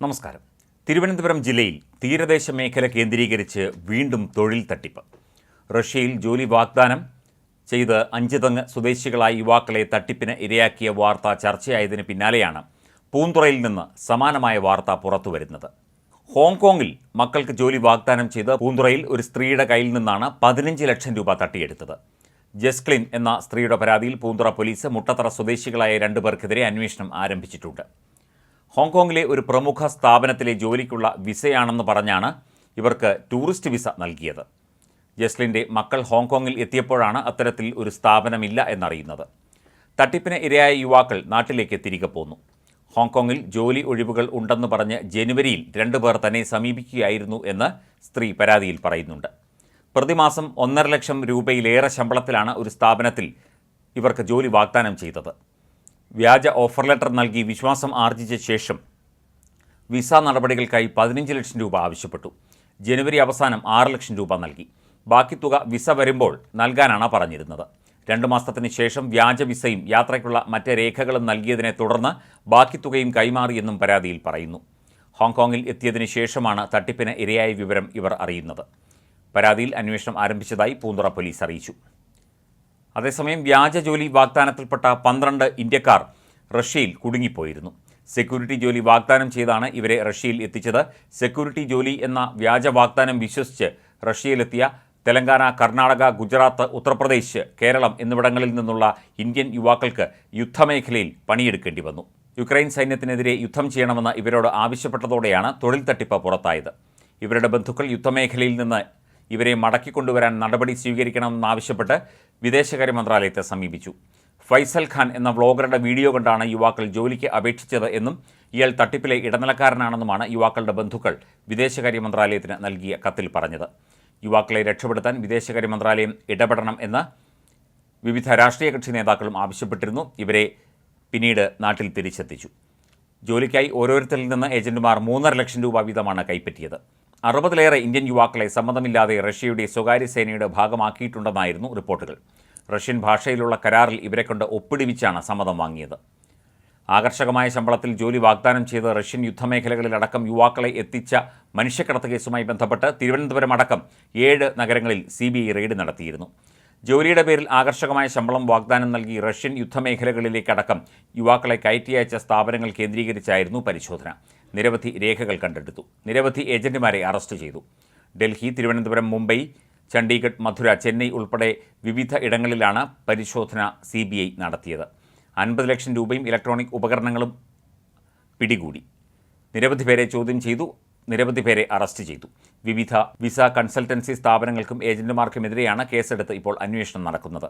നമസ്കാരം. തിരുവനന്തപുരം ജില്ലയിൽ തീരദേശ മേഖല കേന്ദ്രീകരിച്ച് വീണ്ടും തൊഴിൽ തട്ടിപ്പ്. റഷ്യയിൽ ജോലി വാഗ്ദാനം ചെയ്ത് 5 തെങ്ങ് സ്വദേശികളായ യുവാക്കളെ തട്ടിപ്പിന് ഇരയാക്കിയ വാർത്ത ചർച്ചയായതിന് പിന്നാലെയാണ് പൂന്തുറയിൽ നിന്ന് സമാനമായ വാർത്ത പുറത്തുവരുന്നത്. ഹോങ്കോങ്ങിൽ മക്കൾക്ക് ജോലി വാഗ്ദാനം ചെയ്ത് പൂന്തുറയിൽ ഒരു സ്ത്രീയുടെ കയ്യിൽ നിന്നാണ് 15 ലക്ഷം രൂപ തട്ടിയെടുത്തത്. ജസ്ക്ലിൻ എന്ന സ്ത്രീയുടെ പരാതിയിൽ പൂന്തുറ പോലീസ് മുട്ടത്തറ സ്വദേശികളായ 2 പേർക്കെതിരെ അന്വേഷണം ആരംഭിച്ചിട്ടുണ്ട്. ഹോങ്കോങ്ങിലെ ഒരു പ്രമുഖ സ്ഥാപനത്തിലെ ജോലിക്കുള്ള വിസയാണെന്ന് പറഞ്ഞാണ് ഇവർക്ക് ടൂറിസ്റ്റ് വിസ നൽകിയത്. ജസ്ലിൻ്റെ മക്കൾ ഹോങ്കോങ്ങിൽ എത്തിയപ്പോഴാണ് അത്തരത്തിൽ ഒരു സ്ഥാപനമില്ല എന്നറിയുന്നത്. തട്ടിപ്പിന് ഇരയായ യുവാക്കൾ നാട്ടിലേക്ക് തിരികെ പോന്നു. ഹോങ്കോങ്ങിൽ ജോലി ഒഴിവുകൾ ഉണ്ടെന്ന് പറഞ്ഞ് ജനുവരിയിൽ 2 പേർ തന്നെ സമീപിക്കുകയായിരുന്നു എന്ന് സ്ത്രീ പരാതിയിൽ പറയുന്നുണ്ട്. പ്രതിമാസം 1.5 ലക്ഷം രൂപയിലേറെ ശമ്പളത്തിലാണ് ഒരു സ്ഥാപനത്തിൽ ഇവർക്ക് ജോലി വാഗ്ദാനം ചെയ്തത്. വ്യാജ ഓഫർ ലെറ്റർ നൽകി വിശ്വാസം ആർജിച്ച ശേഷം വിസ നടപടികൾക്കായി 15 ലക്ഷം രൂപ ആവശ്യപ്പെട്ടു. ജനുവരി അവസാനം 6 ലക്ഷം രൂപ നൽകി. ബാക്കി തുക വിസ വരുമ്പോൾ നൽകാനാണ് പറഞ്ഞിരുന്നത്. 2 മാസത്തിന് ശേഷം വ്യാജ വിസയും യാത്രയ്ക്കുള്ള മറ്റ് രേഖകളും നൽകിയതിനെ തുടർന്ന് ബാക്കി തുകയും കൈമാറിയെന്നും പരാതിയിൽ പറയുന്നു. ഹോങ്കോങ്ങിൽ എത്തിയതിനു ശേഷമാണ് തട്ടിപ്പിന് ഇരയായ വിവരം ഇവർ അറിയുന്നത്. പരാതിയിൽ അന്വേഷണം ആരംഭിച്ചതായി പൂന്തുറ പോലീസ് അറിയിച്ചു. അതേസമയം വ്യാജ ജോലി വാഗ്ദാനത്തിൽപ്പെട്ട 12 ഇന്ത്യക്കാർ റഷ്യയിൽ കുടുങ്ങിപ്പോയിരുന്നു. സെക്യൂരിറ്റി ജോലി വാഗ്ദാനം ചെയ്താണ് ഇവരെ റഷ്യയിൽ എത്തിച്ചത്. സെക്യൂരിറ്റി ജോലി എന്ന വ്യാജ വാഗ്ദാനം വിശ്വസിച്ച് റഷ്യയിലെത്തിയ തെലങ്കാന, കർണാടക, ഗുജറാത്ത്, ഉത്തർപ്രദേശ്, കേരളം എന്നിവിടങ്ങളിൽ നിന്നുള്ള ഇന്ത്യൻ യുവാക്കൾക്ക് യുദ്ധമേഖലയിൽ പണിയെടുക്കേണ്ടി വന്നു. യുക്രൈൻ സൈന്യത്തിനെതിരെ യുദ്ധം ചെയ്യണമെന്ന് ഇവരോട് ആവശ്യപ്പെട്ടതോടെയാണ് തൊഴിൽ തട്ടിപ്പ് പുറത്തായത്. ഇവരുടെ ബന്ധുക്കൾ യുദ്ധമേഖലയിൽ നിന്ന് ഇവരെ മടക്കിക്കൊണ്ടുവരാൻ നടപടി സ്വീകരിക്കണമെന്നാവശ്യപ്പെട്ട് വിദേശകാര്യ മന്ത്രാലയത്തെ സമീപിച്ചു. ഫൈസൽ ഖാൻ എന്ന വ്ളോഗറുടെ വീഡിയോ കണ്ടാണ് യുവാക്കൾ ജോലിക്ക് അപേക്ഷിച്ചത് എന്നും ഇയാൾ തട്ടിപ്പിലെ ഇടനിലക്കാരനാണെന്നുമാണ് യുവാക്കളുടെ ബന്ധുക്കൾ വിദേശകാര്യ മന്ത്രാലയത്തിന് നൽകിയ കത്തിൽ പറഞ്ഞത്. യുവാക്കളെ രക്ഷപ്പെടുത്താൻ വിദേശകാര്യ മന്ത്രാലയം ഇടപെടണം എന്ന് വിവിധ രാഷ്ട്രീയ കക്ഷി നേതാക്കളും ആവശ്യപ്പെട്ടിരുന്നു. ഇവരെ പിന്നീട് നാട്ടിൽ തിരിച്ചെത്തിച്ചു. ജോലിക്കായി ഓരോരുത്തരിൽ നിന്ന് ഏജന്റുമാർ 3.5 ലക്ഷം രൂപ വീതമാണ് കൈപ്പറ്റിയത്. 60-ലേറെ ഇന്ത്യൻ യുവാക്കളെ സമ്മതമില്ലാതെ റഷ്യയുടെ സ്വകാര്യ സേനയുടെ ഭാഗമാക്കിയിട്ടുണ്ടെന്നായിരുന്നു റിപ്പോർട്ടുകൾ. റഷ്യൻ ഭാഷയിലുള്ള കരാറിൽ ഇവരെ കൊണ്ട് ഒപ്പിടിവിച്ചാണ് സമ്മതം വാങ്ങിയത്. ആകർഷകമായ ശമ്പളത്തിൽ ജോലി വാഗ്ദാനം ചെയ്ത് റഷ്യൻ യുദ്ധമേഖലകളിലടക്കം യുവാക്കളെ എത്തിച്ച മനുഷ്യക്കടത്ത് കേസുമായി ബന്ധപ്പെട്ട് തിരുവനന്തപുരം അടക്കം 7 നഗരങ്ങളിൽ CBI റെയ്ഡ് നടത്തിയിരുന്നു. ജോലിയുടെ പേരിൽ ആകർഷകമായ ശമ്പളം വാഗ്ദാനം നൽകി റഷ്യൻ യുദ്ധമേഖലകളിലേക്കടക്കം യുവാക്കളെ കയറ്റിയയച്ച സ്ഥാപനങ്ങൾ കേന്ദ്രീകരിച്ചായിരുന്നു പരിശോധന. നിരവധി രേഖകൾ കണ്ടെടുത്തു. നിരവധി ഏജന്റുമാരെ അറസ്റ്റ് ചെയ്തു. ഡൽഹി, തിരുവനന്തപുരം, മുംബൈ, ചണ്ഡീഗഡ്, മധുര, ചെന്നൈ ഉൾപ്പെടെ വിവിധ ഇടങ്ങളിലാണ് പരിശോധന CBI നടത്തിയത്. 50 ലക്ഷം രൂപയും ഇലക്ട്രോണിക് ഉപകരണങ്ങളും പിടികൂടി. നിരവധി പേരെ ചോദ്യം ചെയ്തു. നിരവധി പേരെ അറസ്റ്റ് ചെയ്തു. വിവിധ വിസ കൺസൾട്ടൻസി സ്ഥാപനങ്ങൾക്കും ഏജന്റുമാർക്കുമെതിരെയാണ് കേസെടുത്ത് ഇപ്പോൾ അന്വേഷണം നടക്കുന്നത്.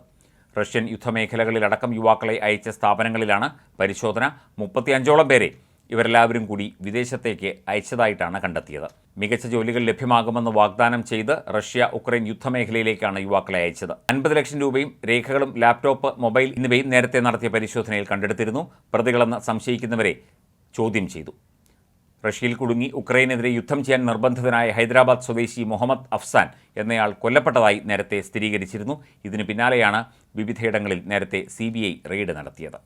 റഷ്യൻ യുദ്ധമേഖലകളിലടക്കം യുവാക്കളെ അയച്ച സ്ഥാപനങ്ങളിലാണ് പരിശോധന. 35ഓളം പേരെ ഇവരെല്ലാവരും കൂടി വിദേശത്തേക്ക് അയച്ചതായിട്ടാണ് കണ്ടെത്തിയത്. മികച്ച ജോലികൾ ലഭ്യമാകുമെന്ന് വാഗ്ദാനം ചെയ്ത് റഷ്യ ഉക്രൈൻ യുദ്ധമേഖലയിലേക്കാണ് യുവാക്കളെ അയച്ചത്. 50 ലക്ഷം രൂപയും രേഖകളും ലാപ്ടോപ്പ്, മൊബൈൽ എന്നിവയും നേരത്തെ നടത്തിയ പരിശോധനയിൽ കണ്ടെടുത്തിരുന്നു. പ്രതികളെന്ന് സംശയിക്കുന്നവരെ ചോദ്യം ചെയ്തു. റഷ്യയിൽ കുടുങ്ങി ഉക്രൈനെതിരെ യുദ്ധം ചെയ്യാൻ നിർബന്ധിതനായ ഹൈദരാബാദ് സ്വദേശി മുഹമ്മദ് അഫ്സാൻ എന്നയാൾ കൊല്ലപ്പെട്ടതായി നേരത്തെ സ്ഥിരീകരിച്ചിരുന്നു. ഇതിന് പിന്നാലെയാണ് വിവിധയിടങ്ങളിൽ നേരത്തെ CBI റെയ്ഡ് നടത്തിയത്.